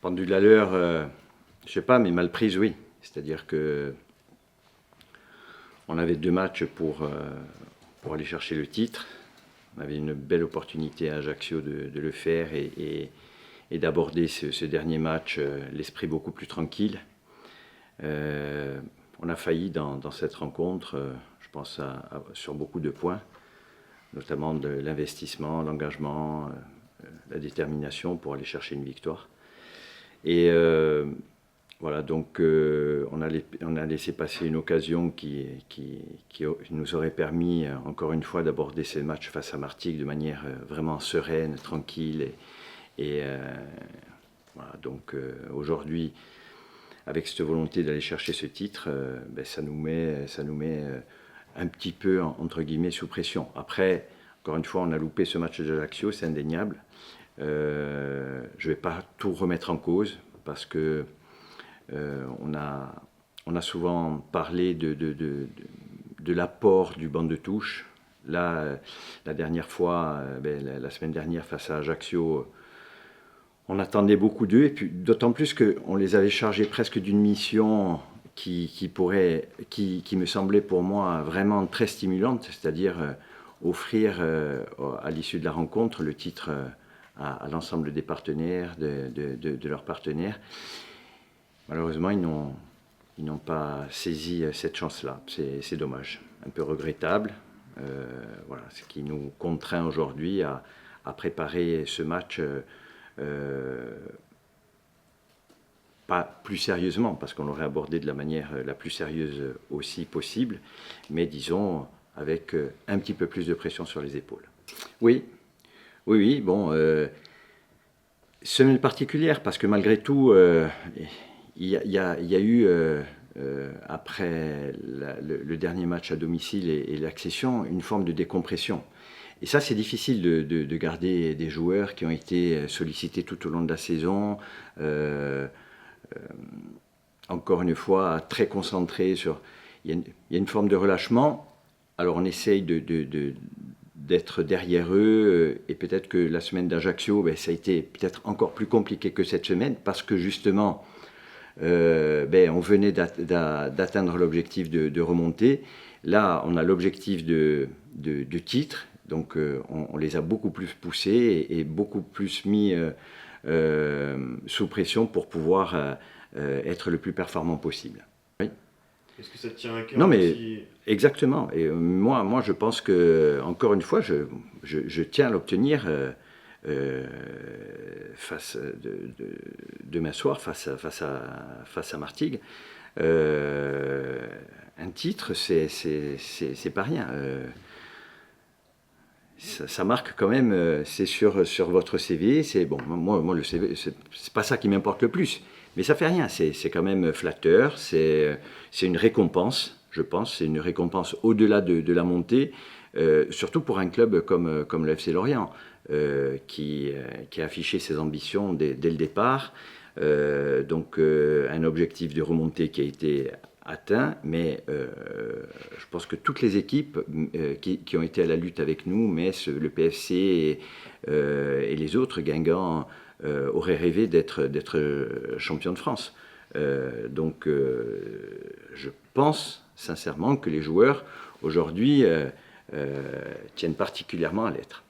Pendule à l'heure, je ne sais pas, mais mal prise, oui. C'est-à-dire que on avait 2 matchs pour aller chercher le titre. On avait une belle opportunité à Ajaccio de le faire et d'aborder ce dernier match, l'esprit beaucoup plus tranquille. On a failli dans cette rencontre, je pense, sur beaucoup de points, notamment de l'investissement, l'engagement, la détermination pour aller chercher une victoire. Et voilà, donc on a laissé passer une occasion qui nous aurait permis, encore une fois, d'aborder ces matchs face à Martigues de manière vraiment sereine, tranquille. Et voilà, donc aujourd'hui, avec cette volonté d'aller chercher ce titre, ça nous met un petit peu, entre guillemets, sous pression. Après, encore une fois, on a loupé ce match d'Ajaccio, c'est indéniable. Je ne vais pas tout remettre en cause parce que on a souvent parlé de l'apport du banc de touche. Là, la dernière fois, la semaine dernière, face à Ajaccio, on attendait beaucoup d'eux, et puis d'autant plus qu'on les avait chargés presque d'une mission qui me semblait pour moi vraiment très stimulante, c'est-à-dire offrir à l'issue de la rencontre le titre à l'ensemble des partenaires, de leurs partenaires. Malheureusement, ils n'ont pas saisi cette chance-là. C'est dommage, un peu regrettable. Voilà, ce qui nous contraint aujourd'hui à préparer ce match pas plus sérieusement, parce qu'on l'aurait abordé de la manière la plus sérieuse aussi possible, mais disons avec un petit peu plus de pression sur les épaules. Oui, bon, semaine particulière, parce que malgré tout, il y a eu, après le dernier match à domicile et l'accession, une forme de décompression. Et ça, c'est difficile de garder des joueurs qui ont été sollicités tout au long de la saison, encore une fois, très concentrés sur... Il y a une forme de relâchement. Alors on essaye d'être derrière eux, et peut-être que la semaine d'Ajaccio, ça a été peut-être encore plus compliqué que cette semaine, parce que justement, on venait d'atteindre l'objectif de remonter. Là, on a l'objectif de titre, donc on les a beaucoup plus poussés et beaucoup plus mis sous pression pour pouvoir être le plus performant possible. Oui. Est-ce que ça te tient à cœur? Non, mais aussi... exactement. Et moi, je pense que, encore une fois, je tiens à l'obtenir demain soir face à Martigues. Un titre, c'est pas rien. Ça marque quand même, c'est sur votre CV. C'est bon, moi le CV, c'est pas ça qui m'importe le plus, mais ça fait rien. C'est quand même flatteur. C'est une récompense, je pense. C'est une récompense au-delà de la montée, surtout pour un club comme le FC Lorient, qui a affiché ses ambitions dès le départ. Donc un objectif de remontée qui a été atteint, mais je pense que toutes les équipes qui ont été à la lutte avec nous, Metz, le PFC et les autres, Guingamp, auraient rêvé d'être champion de France. Donc je pense sincèrement que les joueurs aujourd'hui tiennent particulièrement à l'être.